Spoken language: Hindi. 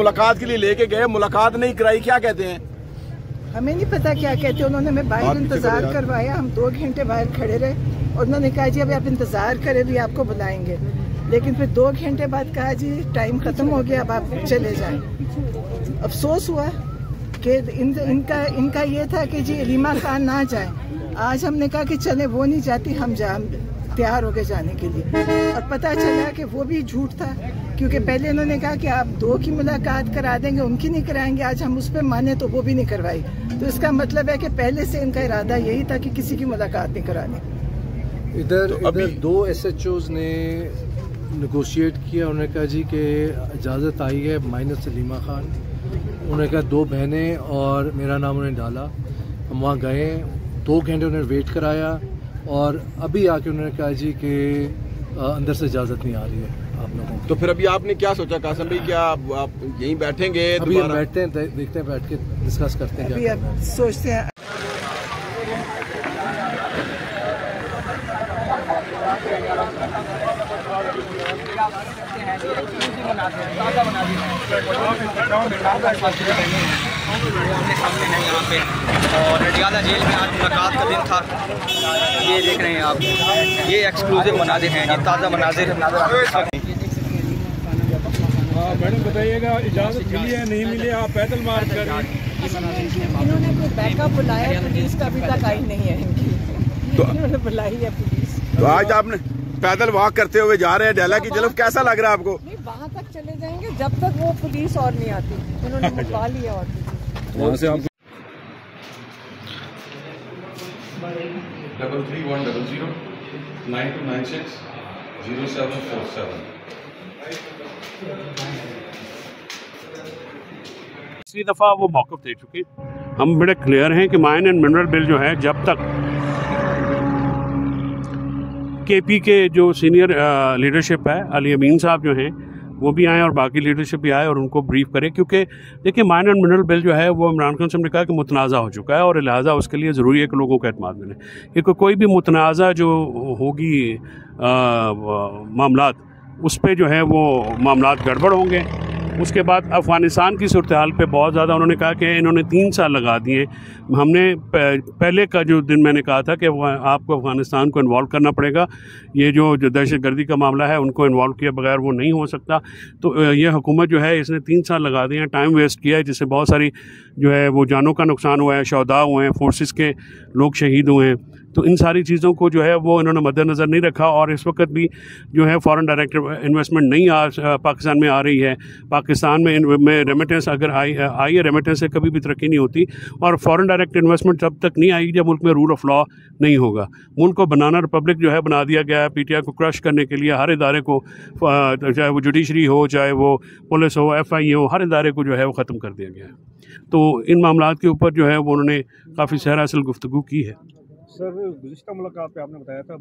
मुलाकात के लिए लेके गए, मुलाकात नहीं कराई, क्या कहते हैं? हमें नहीं पता क्या कहते। उन्होंने हमें बाहर इंतजार करवाया, हम 2 घंटे बाहर खड़े रहे और उन्होंने कहा जी अभी आप इंतजार करें, भी आपको बुलाएंगे। लेकिन फिर 2 घंटे बाद कहा जी टाइम खत्म हो गया, अब आप चले जाएं। अफसोस हुआ कि इनका ये था कि जी रीमा खान ना जाए। आज हमने कहा कि चले, वो नहीं जाती, हम तैयार हो गए जाने के लिए। और पता चला कि वो भी झूठ था, क्योंकि पहले उन्होंने कहा कि आप 2 की मुलाकात करा देंगे, उनकी नहीं कराएंगे। आज हम उस पर माने तो वो भी नहीं करवाई। तो इसका मतलब है कि पहले से इनका इरादा यही था कि किसी की मुलाकात नहीं करानी। इधर 2 SHOs ने नेगोशिएट किया। उन्होंने कहा जी कि इजाज़त आई है माइनस सलीमा खान। उन्होंने कहा 2 बहनें और मेरा नाम उन्होंने डाला। हम वहाँ गए, 2 घंटे उन्होंने वेट कराया और अभी आके उन्होंने कहा जी कि अंदर से इजाज़त नहीं आ रही है आप लोगों को। तो फिर अभी आपने क्या सोचा कासिम भाई, क्या आप यहीं बैठेंगे? अभी हम बैठते हैं, देखते हैं, बैठ के डिस्कस करते हैं, अभी अब सोचते हैं। और रडियाला जेल में आज मुलाकात का दिन था। ये देख रहे हैं आप, ये एक्सक्लूसिव मनाजिर हैं, ये ताज़ा मनाजिर। मैडम बताइएगा, इजाज़त मिली है नहीं मिली? आप पैदल मार्च कर रहे हैं। इन्होंने कोई बैकअप बुलाया, पुलिस का अभी तक आई नहीं है इनकी, तो इन्होंने बुलाई है पुलिस। तो आज आपने पैदल वॉक करते हुए जा रहे हैं डेला की जलफ, कैसा लग रहा है आपको? नहीं, वहाँ तक चले जाएंगे जब तक वो पुलिस और नहीं आती। इन्होंने मुका लिया और वहाँ से आप 33100 9296 0747। तीसरी दफ़ा वो मौक़िफ़ दे चुके। हम बड़े क्लियर हैं कि माइन एंड मिनरल बिल जो है, जब तक KP के जो सीनियर लीडरशिप है, अली अमीन साहब जो हैं, वो भी आए और बाकी लीडरशिप भी आए और उनको ब्रीफ करे। क्योंकि देखिए माइन एंड मिनरल बिल जो है वो इमरान खान साहब ने कहा कि मुतनाज़ा हो चुका है और लिहाजा उसके लिए ज़रूरी है कि लोगों का एतमाद मिले। क्योंकि कोई भी मुतनाज़ा जो होगी मामलात, उस पर जो है वो मामलात गड़बड़ होंगे। उसके बाद अफ़गानिस्तान की सूरत हाल पर बहुत ज़्यादा उन्होंने कहा कि इन्होंने 3 साल लगा दिए। हमने पहले का जो दिन मैंने कहा था कि आपको अफ़गानिस्तान को इन्वॉल्व करना पड़ेगा, ये जो दहशतगर्दी का मामला है उनको इन्वॉल्व किए बगैर वो नहीं हो सकता। तो ये हुकूमत जो है इसने 3 साल लगा दिए हैं, टाइम वेस्ट किया है, जिससे बहुत सारी जो है वो जानों का नुकसान हुआ है, शहदा हुए हैं, फोर्सेस के लोग शहीद हुए हैं। तो इन सारी चीज़ों को जो है वो इन्होंने मद्देनज़र नहीं रखा। और इस वक्त भी जो है फॉरेन डायरेक्ट इन्वेस्टमेंट नहीं पाकिस्तान में आ रही है। पाकिस्तान में रेमिटेंस अगर आई है, रेमिटेंस से कभी भी तरक्की नहीं होती। और फॉरेन डायरेक्ट इन्वेस्टमेंट तब तक नहीं आएगी जब मुल्क में रूल ऑफ लॉ नहीं होगा। मुल्क को बनाना रिपब्लिक जो है बना दिया गया है PTI को क्रश करने के लिए। हर इदारे को, चाहे वो जुडिशरी हो, चाहे वो पुलिस हो, FI हो, हर इदारे को जो है वो ख़त्म कर दिया गया है। तो इन मामलात के ऊपर जो है वो उन्होंने काफ़ी सहर हासिल गुफ्तगू की है। सर, गुज़िश्ता मुलाकात पे आपने बताया था